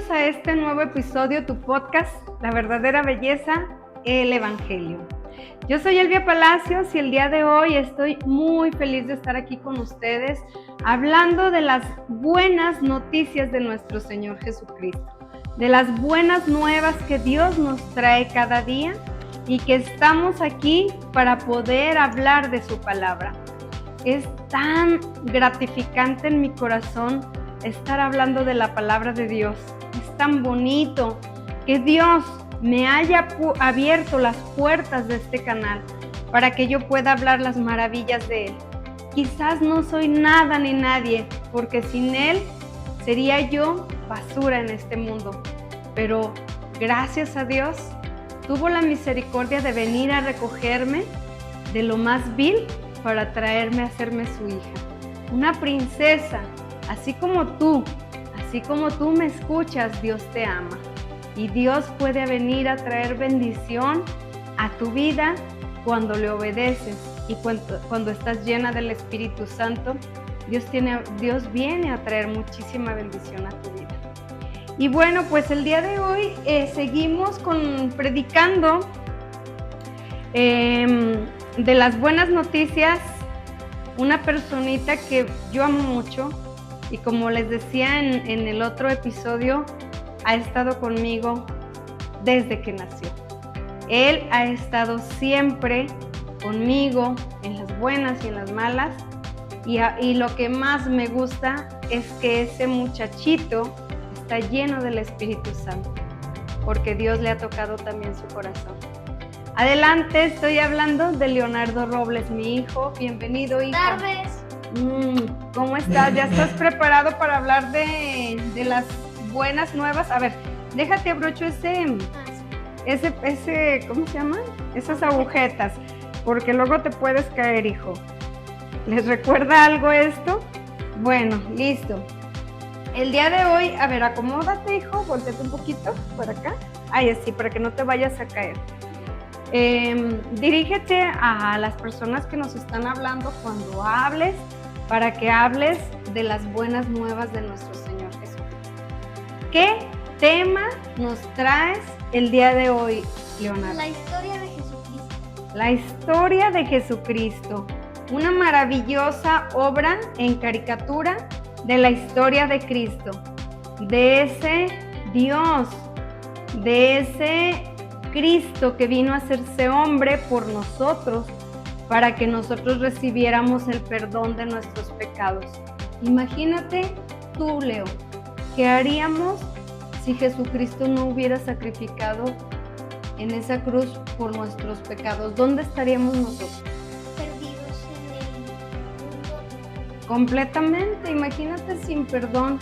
Bienvenidos a este nuevo episodio, tu podcast, La Verdadera Belleza, el Evangelio. Yo soy Elvia Palacios y el día de hoy estoy muy feliz de estar aquí con ustedes hablando de las buenas noticias de nuestro Señor Jesucristo, de las buenas nuevas que Dios nos trae cada día y que estamos aquí para poder hablar de su palabra. Es tan gratificante en mi corazón estar hablando de la palabra de Dios. Es tan bonito que Dios me haya abierto las puertas de este canal para que yo pueda hablar las maravillas de Él. Quizás no soy nada ni nadie, porque sin Él sería yo basura en este mundo. Pero gracias a Dios, tuvo la misericordia de venir a recogerme de lo más vil para traerme a hacerme su hija. Una princesa. Así como tú me escuchas, Dios te ama. Y Dios puede venir a traer bendición a tu vida cuando le obedeces y cuando estás llena del Espíritu Santo. Dios viene a traer muchísima bendición a tu vida. Y bueno, pues el día de hoy seguimos predicando de las buenas noticias. Una personita que yo amo mucho, y como les decía en el otro episodio, ha estado conmigo desde que nació. Él ha estado siempre conmigo en las buenas y en las malas. Y lo que más me gusta es que ese muchachito está lleno del Espíritu Santo, porque Dios le ha tocado también su corazón. Adelante, estoy hablando de Leonardo Robles, mi hijo. Bienvenido, hijo. Buenas tardes. ¿Cómo estás? ¿Ya estás preparado para hablar de las buenas nuevas? A ver, déjate abrocho ese, ¿cómo se llama? Esas agujetas, porque luego te puedes caer, hijo. ¿Les recuerda algo esto? Bueno, listo. El día de hoy, a ver, acomódate, hijo, volteate un poquito por acá. Ay, así, para que no te vayas a caer. Dirígete a las personas que nos están hablando cuando hables, para que hables de las buenas nuevas de nuestro Señor Jesucristo. ¿Qué tema nos traes el día de hoy, Leonardo? La historia de Jesucristo. La historia de Jesucristo, una maravillosa obra en caricatura de la historia de Cristo, de ese Dios, de ese Cristo que vino a hacerse hombre por nosotros, para que nosotros recibiéramos el perdón de nuestros pecados. Imagínate tú, Leo, ¿qué haríamos si Jesucristo no hubiera sacrificado en esa cruz por nuestros pecados? ¿Dónde estaríamos nosotros? Perdidos en el mundo. Completamente, imagínate sin perdón,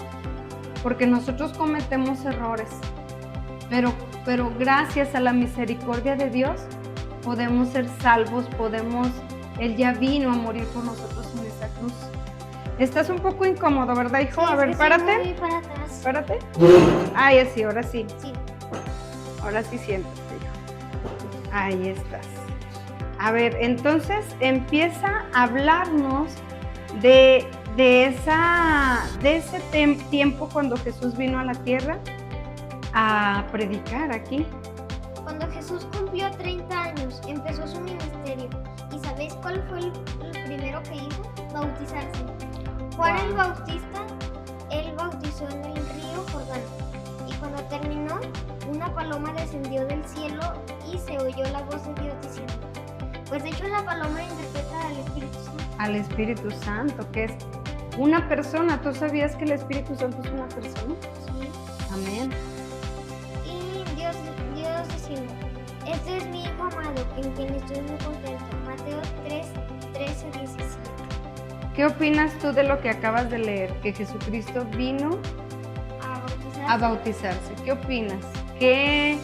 porque nosotros cometemos errores, pero gracias a la misericordia de Dios podemos ser salvos, Él ya vino a morir por nosotros en esa cruz. Estás un poco incómodo, ¿verdad, hijo? Sí, a ver, párate. Muy para atrás. Párate. Ay, así, ahora sí. Sí. Ahora sí siéntate, hijo. Ahí estás. A ver, entonces empieza a hablarnos de ese tiempo cuando Jesús vino a la tierra a predicar aquí. Cuando Jesús cumplió 30 años, empezó su ministerio. ¿Y sabéis cuál fue el primero que hizo? Bautizarse. Juan el Bautista, él bautizó en el río Jordán. Y cuando terminó, una paloma descendió del cielo y se oyó la voz de Dios diciendo. Pues de hecho la paloma interpreta al Espíritu Santo. Al Espíritu Santo, que es una persona. ¿Tú sabías que el Espíritu Santo es una persona? Sí. Amén. Y Dios diciendo, este es mi Hijo amado, en quien estoy muy contento. Mateo 3, 13, 17. ¿Qué opinas tú de lo que acabas de leer? Que Jesucristo vino a bautizarse. ¿Qué opinas? Qué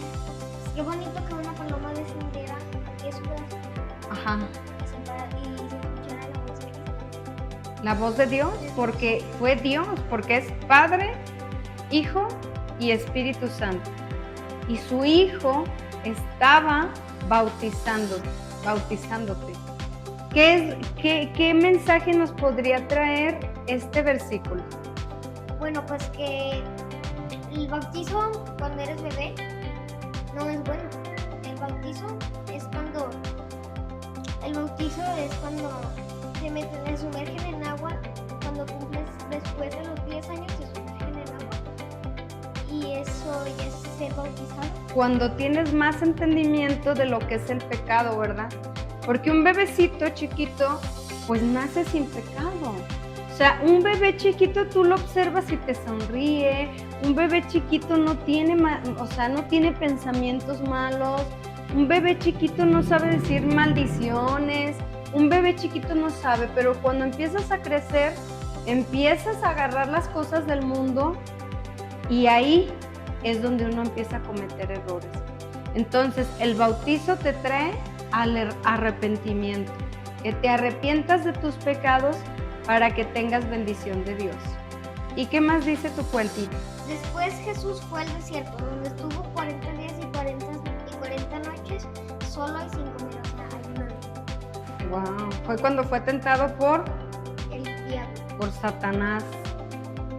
bonito que una paloma descendiera aquí a su brazo. Ajá. Y se escuchara la voz de Cristo. La voz de Dios, porque fue Dios, porque es Padre, Hijo y Espíritu Santo. Y su Hijo estaba bautizándote. ¿Qué mensaje nos podría traer este versículo? Bueno, pues que El bautizo cuando eres bebé no es bueno. El bautizo es cuando se sumergen en agua. Cuando cumples después de los 10 años se sumergen en agua. Y eso ya es ser bautizado. Cuando tienes más entendimiento de lo que es el pecado, ¿verdad? Porque un bebecito chiquito, pues nace sin pecado. O sea, un bebé chiquito tú lo observas y te sonríe. Un bebé chiquito no tiene pensamientos malos. Un bebé chiquito no sabe decir maldiciones. Un bebé chiquito no sabe, pero cuando empiezas a crecer, empiezas a agarrar las cosas del mundo y ahí es donde uno empieza a cometer errores. Entonces, el bautizo te trae al arrepentimiento, que te arrepientas de tus pecados para que tengas bendición de Dios. ¿Y qué más dice tu cuentito? Después Jesús fue al desierto, donde estuvo 40 días y 40 noches solo y sin comer, o sea, ayunando. Wow, fue cuando fue tentado por El diablo. por Satanás.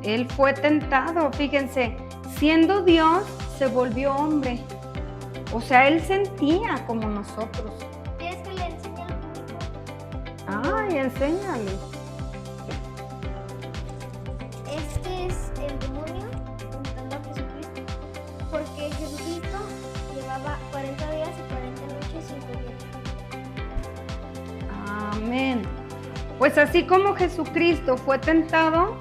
Él fue tentado, fíjense, siendo Dios se volvió hombre. O sea, él sentía como nosotros. ¿Quieres que le enseñe al público? Ay, enséñale. Este es el demonio tentando a Jesucristo, porque Jesucristo llevaba 40 días y 40 noches sin comer. Amén. Pues así como Jesucristo fue tentado,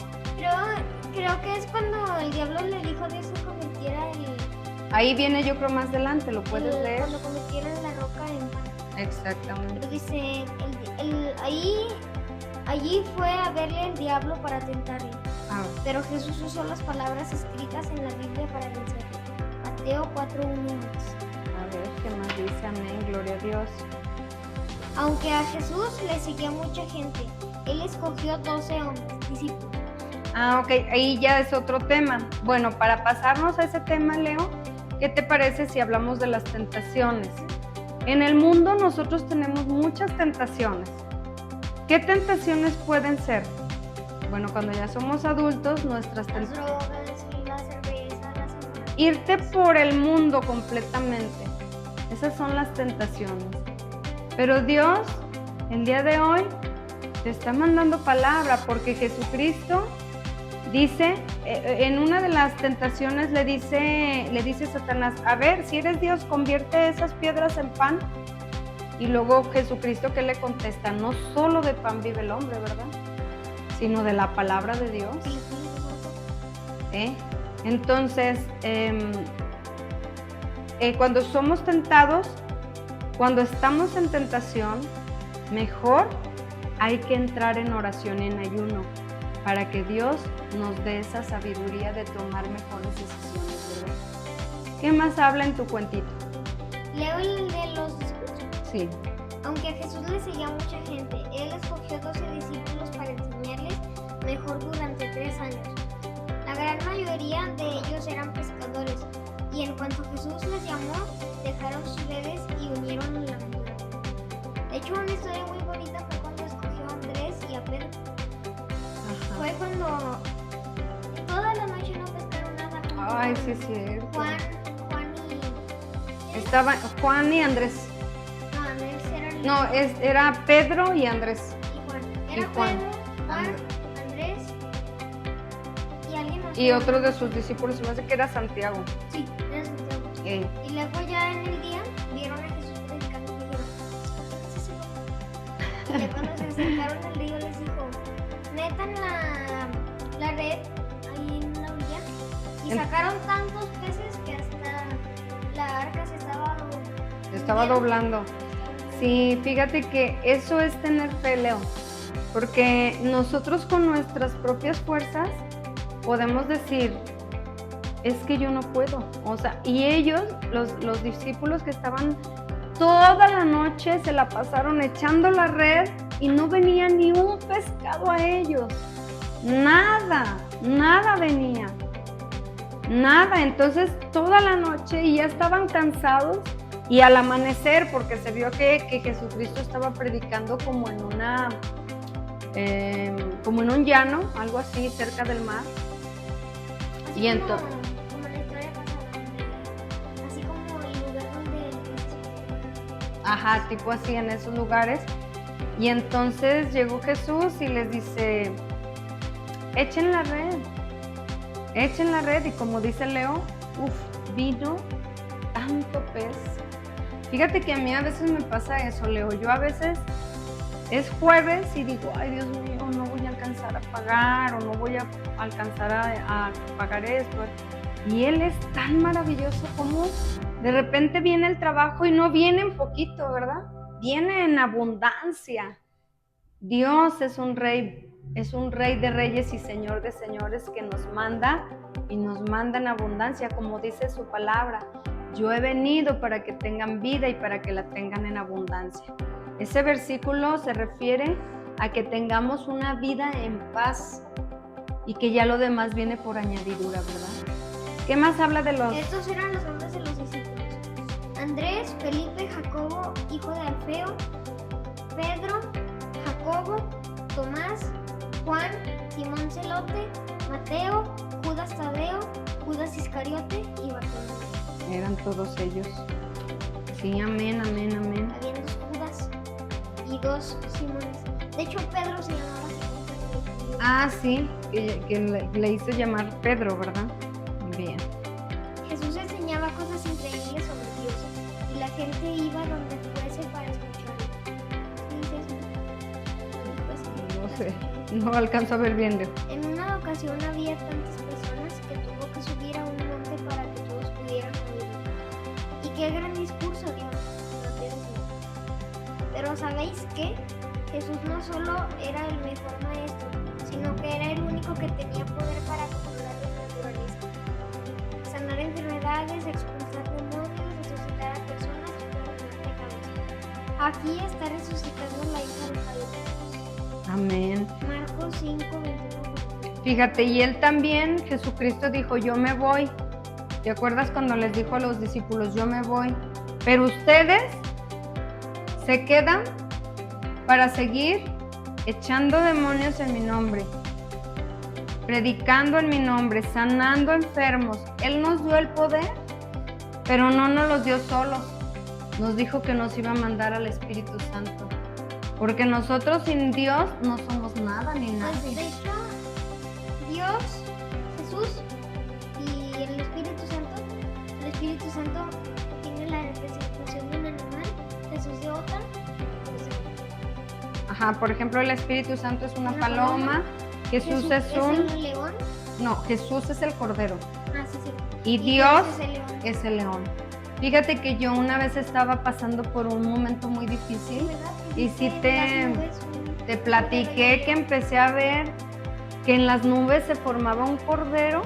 Creo que es cuando el diablo le dijo a Dios que convirtiera ahí viene yo creo más adelante, ¿lo puedes leer? cuando convirtiera la roca en pan. Exactamente. Pero dice, allí fue a verle el diablo para tentarle. Pero Jesús usó las palabras escritas en la Biblia para vencerle. Mateo 4:1. A ver, ¿qué más dice? Amén, gloria a Dios. Aunque a Jesús le seguía mucha gente, él escogió 12 hombres, discípulos. Ok, ahí ya es otro tema. Bueno, para pasarnos a ese tema, Leo, ¿qué te parece si hablamos de las tentaciones? En el mundo nosotros tenemos muchas tentaciones. ¿Qué tentaciones pueden ser? Bueno, cuando ya somos adultos, nuestras Las tentaciones... drogas, la cerveza, las hormonas. Irte por el mundo completamente. Esas son las tentaciones. Pero Dios, el día de hoy, te está mandando palabra porque Jesucristo dice, en una de las tentaciones le dice Satanás, a ver, si eres Dios, convierte esas piedras en pan. Y luego Jesucristo, ¿qué le contesta? No solo de pan vive el hombre, ¿verdad? Sino de la palabra de Dios. Entonces, cuando somos tentados, cuando estamos en tentación, mejor hay que entrar en oración y en ayuno para que Dios nos dé esa sabiduría de tomar mejores decisiones, ¿verdad? ¿Qué más habla en tu cuentito? Leo el de los discípulos. Sí. Aunque a Jesús le seguía mucha gente, él escogió 12 discípulos para enseñarles mejor durante 3 años. La gran mayoría de ellos eran pescadores, y en cuanto Jesús les llamó, dejaron sus redes y unieron la aventura. De hecho, una historia muy bonita fue cuando escogió a Andrés y a Pedro. Ajá. Fue cuando toda la noche no pescaron nada. Ay, sí, es cierto. Juan y... Estaba Juan y Andrés. No, Andrés era el... No, era Pedro y Andrés. Y Juan. Y Era Juan. Pedro, Juan, Andrés y alguien más. Y otro de sus discípulos, se me hace que era Santiago. Sí, era Santiago. Y luego ya en el día vieron a Jesús predicando y dijeron, ¿qué es eso? Y ya cuando se acercaron al río les dijo, metan la red ahí en la orilla. Y sacaron tantos peces que hasta la arca se estaba doblando. Sí, fíjate que eso es tener fe, Leo, porque nosotros con nuestras propias fuerzas podemos decir, es que yo no puedo, o sea, y ellos, los discípulos que estaban toda la noche, se la pasaron echando la red y no venía ni un pescado a ellos, nada venía, nada, entonces toda la noche y ya estaban cansados. Y al amanecer, porque se vio que Jesucristo estaba predicando como en un llano, algo así, cerca del mar. así Y entonces, como en Ajá, tipo así en esos lugares. Y entonces llegó Jesús y les dice, echen la red. Y como dice Leo, vino tanto pez. Fíjate que a mí a veces me pasa eso, Leo. Yo a veces es jueves y digo, ay Dios mío, no voy a alcanzar a pagar o no voy a alcanzar a pagar esto. Y Él es tan maravilloso como de repente viene el trabajo y no viene en poquito, ¿verdad? Viene en abundancia. Dios es un rey de reyes y señor de señores que nos manda y nos manda en abundancia, como dice su palabra. Yo he venido para que tengan vida y para que la tengan en abundancia. Ese versículo se refiere a que tengamos una vida en paz y que ya lo demás viene por añadidura, ¿verdad? ¿Qué más habla de los...? Estos eran los nombres de los discípulos: Andrés, Felipe, Jacobo, hijo de Alfeo, Pedro, Jacobo, Tomás, Juan, Simón Celote, Mateo, Judas Tadeo, Judas Iscariote y Bartolomé. Eran todos ellos. Sí, amén. Habían 2 Judas y 2 Simones. De hecho, Pedro se llamaba Simón. Ah, sí, que le hizo llamar Pedro, ¿verdad? Bien. Jesús enseñaba cosas increíbles sobre Dios y la gente iba donde fuese para escucharlo. No sé, no alcanzo a ver bien, Leo. En una ocasión había tantas personas que tuvo que subir a un monte para que todos pudieran oírlo. Y qué gran discurso dio. Pero ¿sabéis qué? Jesús no solo era el mejor maestro, sino que era el único que tenía poder para controlar la naturaleza, sanar enfermedades, expulsar demonios, resucitar a personas y perdonar pecados. Aquí está resucitando la hija de Jairo. Amén. Marcos 5, 21. Fíjate, y Él también, Jesucristo dijo, yo me voy. ¿Te acuerdas cuando les dijo a los discípulos, yo me voy? Pero ustedes se quedan para seguir echando demonios en mi nombre, predicando en mi nombre, sanando enfermos. Él nos dio el poder, pero no nos los dio solos. Nos dijo que nos iba a mandar al Espíritu Santo, porque nosotros sin Dios no somos nada ni Pues nadie. de hecho, Dios, Jesús y el Espíritu Santo tiene la representación de un animal, Jesús de otra. Ajá, por ejemplo, el Espíritu Santo es una paloma, Jesús es el león. No, Jesús es el cordero Ah, sí. y Dios es el león. es el león. Fíjate que yo una vez estaba pasando por un momento muy difícil ¿Verdad? y sí Las nubes, te platiqué que empecé a ver que en las nubes se formaba un cordero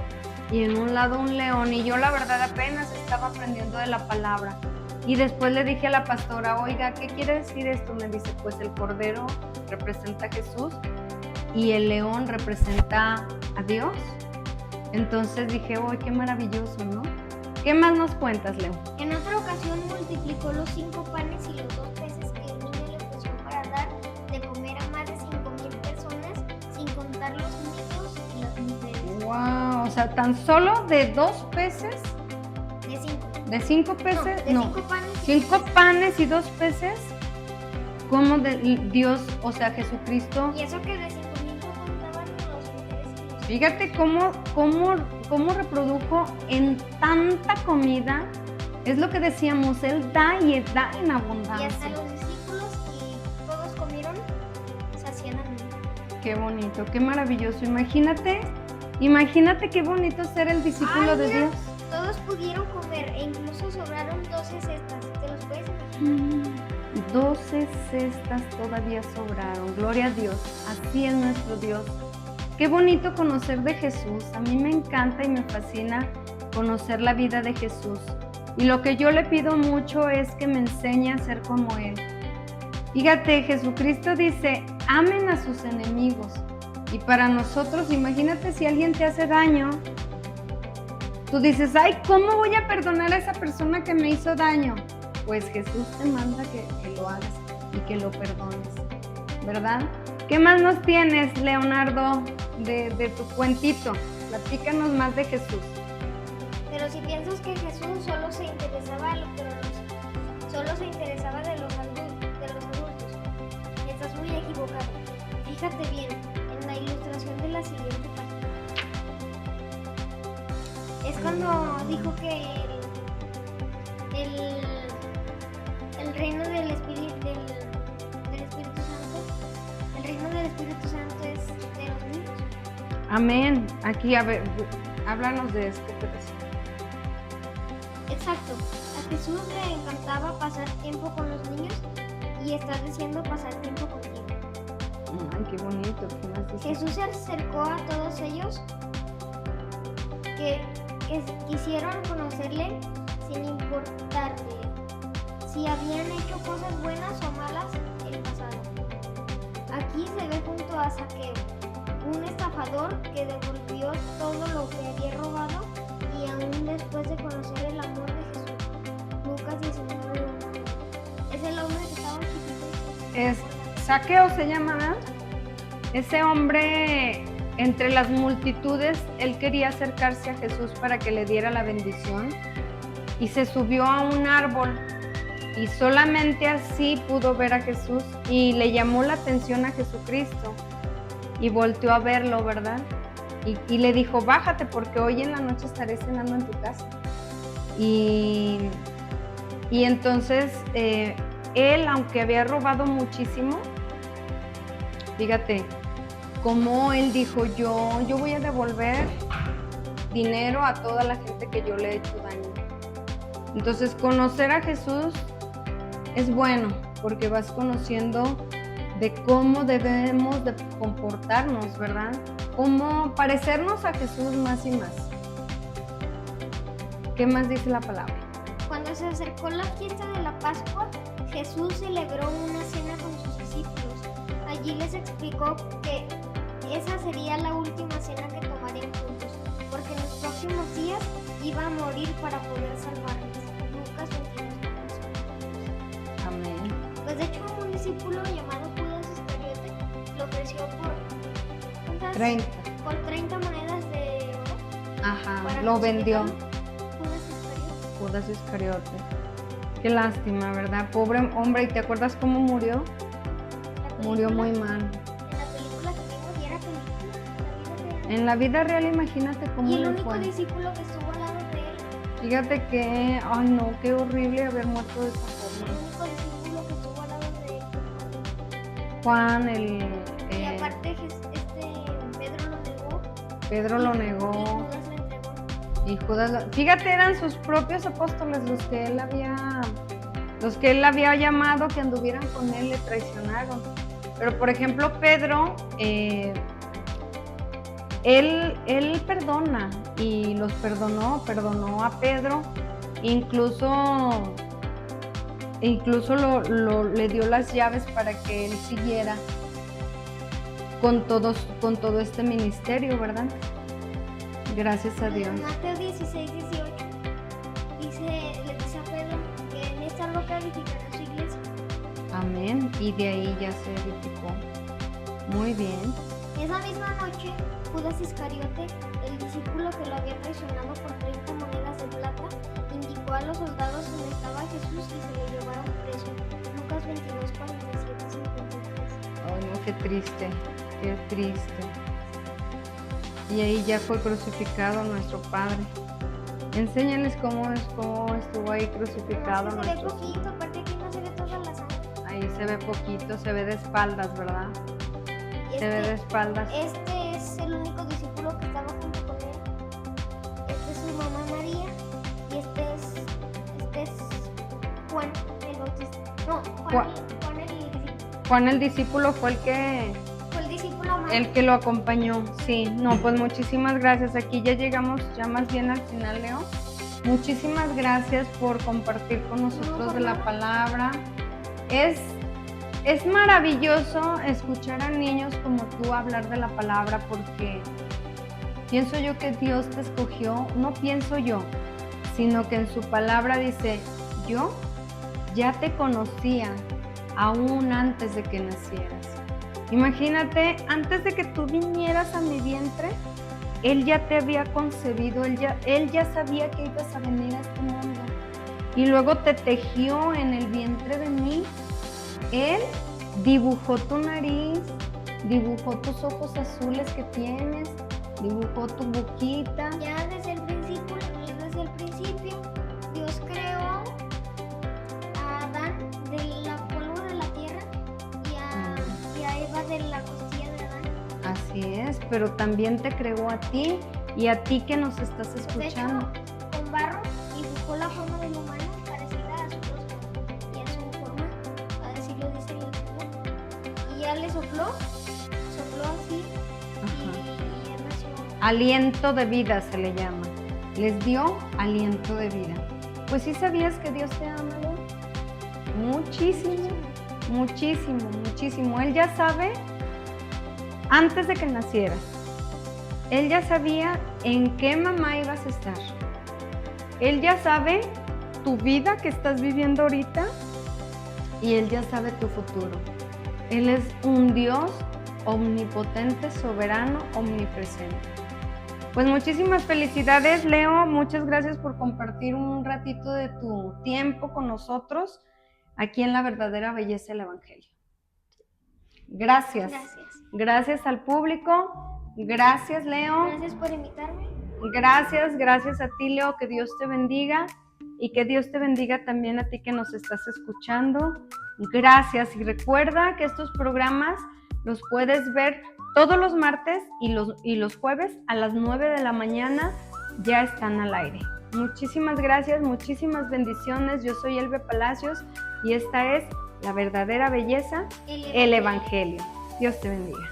y en un lado un león, y yo la verdad apenas estaba aprendiendo de la palabra. Y después le dije a la pastora, oiga, ¿qué quiere decir esto? Me dice, pues el cordero representa a Jesús y el león representa a Dios. Entonces dije, ¡ay, qué maravilloso!, ¿no? ¿Qué más nos cuentas, Leo? En otra ocasión multiplicó los 5 panes y los 2 peces que el niño le puso para dar de comer a más de 5,000 personas, sin contar los niños y las mujeres. ¡Wow! O sea, tan solo de 2 peces, De 5. de 5 peces, De 5 panes. 5 panes y 2 peces. ¿Cómo Dios, o sea, Jesucristo? Y eso que de 5,000 no contaban los mujeres y los... Fíjate cómo reprodujo en tanta comida. Es lo que decíamos, Él da y da en Y abundancia. hasta los discípulos y todos comieron saciadamente. Qué bonito, qué maravilloso. Imagínate qué bonito ser el discípulo Ay, de mira, Dios. Todos pudieron comer e incluso sobraron 12 cestas. ¿Te los puedes imaginar? 12 cestas todavía sobraron. Gloria a Dios. Así es nuestro Dios. Qué bonito conocer de Jesús. A mí me encanta y me fascina conocer la vida de Jesús. Y lo que yo le pido mucho es que me enseñe a ser como Él. Fíjate, Jesucristo dice, amen a sus enemigos. Y para nosotros, imagínate si alguien te hace daño, tú dices, ay, ¿cómo voy a perdonar a esa persona que me hizo daño? Pues Jesús te manda que lo hagas y que lo perdones, ¿verdad? ¿Qué más nos tienes, Leonardo, de tu cuentito? Platícanos más de Jesús. Pero si piensas que Jesús solo se interesaba de los Fíjate bien en la ilustración de la siguiente página. Es cuando dijo que el reino del Espíritu Santo, el reino del Espíritu Santo es de los niños. Amén. Aquí, a ver, háblanos de esto. Exacto. A Jesús le encantaba pasar tiempo con los niños y está diciendo pasar tiempo contigo. Ay, qué bonito. ¿Qué más dice? Jesús se acercó a todos ellos que quisieron conocerle sin importarle si habían hecho cosas buenas o malas en el pasado. Aquí se ve junto a Zaqueo, un estafador que devolvió todo lo que había robado y aún después de conocer el amor de Jesús. Lucas 19:1. Es el hombre que estaba chiquito. Zaqueo se llama, ¿verdad? Ese hombre, entre las multitudes, él quería acercarse a Jesús para que le diera la bendición y se subió a un árbol y solamente así pudo ver a Jesús y le llamó la atención a Jesucristo y volteó a verlo, ¿verdad? Y le dijo, bájate porque hoy en la noche estaré cenando en tu casa. Y entonces él, aunque había robado muchísimo, fíjate, como él dijo, yo voy a devolver dinero a toda la gente que yo le he hecho daño. Entonces, conocer a Jesús es bueno, porque vas conociendo de cómo debemos de comportarnos, ¿verdad? Cómo parecernos a Jesús más y más. ¿Qué más dice la palabra? Cuando se acercó la fiesta de la Pascua, Jesús celebró una cena con sus discípulos. Allí les explicó que esa sería la última cena que tomarían juntos, porque en los próximos días iba a morir para poder salvarles. Lucas 22:11. Amén. Pues de hecho un discípulo llamado Judas Iscariote lo ofreció por 30. Por 30 monedas de oro. Ajá, para lo vendió. Judas Iscariote. Qué lástima, ¿verdad? Pobre hombre, ¿y te acuerdas cómo murió? Murió muy mal. En la película que vimos y era película, la vida real. En la vida real, imagínate cómo Y el le único fue. discípulo que estuvo al lado de él. Fíjate que, ay no, qué horrible haber muerto de esa El forma. único discípulo que estuvo al lado de él. Juan, Y aparte Pedro Pedro lo negó. lo Y negó. Judas lo entregó. Y Judas, fíjate, eran sus propios apóstoles los que él había llamado que anduvieran con él, le traicionaron. Pero por ejemplo, Pedro, él perdona y los perdonó a Pedro, incluso le dio las llaves para que él siguiera con todo este ministerio, ¿verdad? Gracias a Dios. En Mateo 16:18 le dice a Pedro que en esta roca edificará su iglesia. Amén. Y de ahí ya se edificó. Muy bien. Esa misma noche, Judas Iscariote, el discípulo que lo había traicionado por 30 monedas de plata, indicó a los soldados dónde estaba Jesús y se lo llevaron preso. Lucas 22:47-53. Ay, no, qué triste, qué triste. Y ahí ya fue crucificado nuestro Padre. Enséñales cómo estuvo ahí crucificado No, se ve nuestro. poquito, aparte aquí no se ve toda la sangre. Ahí se ve poquito, se ve de espaldas, ¿verdad? Y Se ve de espaldas. este es el único discípulo que estaba junto con él. Este es su mamá María y este es Juan el Bautista. No, Juan el discípulo. Juan el discípulo fue Fue el discípulo más. el que lo acompañó. Sí, no, pues muchísimas gracias. Aquí ya llegamos ya más bien al final, Leo. Muchísimas gracias por compartir con nosotros de la palabra. Es maravilloso escuchar a niños como tú hablar de la palabra, porque pienso yo que Dios te escogió, no pienso yo, sino que en su palabra dice, yo ya te conocía aún antes de que nacieras. Imagínate, antes de que tú vinieras a mi vientre, Él ya te había concebido, Él ya sabía que ibas a venir a este mundo. Y luego te tejió en el vientre de mí. Él dibujó tu nariz, dibujó tus ojos azules que tienes, dibujó tu boquita. Ya desde el principio, Dios creó a Adán de la polvo de la tierra y a Eva de la costilla de Adán. Así es, pero también te creó a ti y a ti que nos estás escuchando. De hecho, con barro dibujó la forma del humano parecida a su rostro y a su forma, así lo dice el libro. Y ya le sopló así. Ajá. Y ya nació. Aliento de vida se le llama. Les dio aliento de vida. Pues sí sabías que Dios te ama, ¿no? Muchísimo, muchísimo, muchísimo. Él ya sabe antes de que nacieras. Él ya sabía en qué mamá ibas a estar. Él ya sabe tu vida que estás viviendo ahorita y Él ya sabe tu futuro. Él es un Dios omnipotente, soberano, omnipresente. Pues muchísimas felicidades, Leo. Muchas gracias por compartir un ratito de tu tiempo con nosotros aquí en La Verdadera Belleza del Evangelio. Gracias. Gracias al público. Gracias, Leo. Gracias por invitarme. Gracias a ti, Leo. Que Dios te bendiga y que Dios te bendiga también a ti que nos estás escuchando. Gracias y recuerda que estos programas los puedes ver todos los martes y los jueves a las 9 de la mañana ya están al aire. Muchísimas gracias, muchísimas bendiciones. Yo soy Elvia Palacios y esta es La Verdadera Belleza, el Evangelio. Dios te bendiga.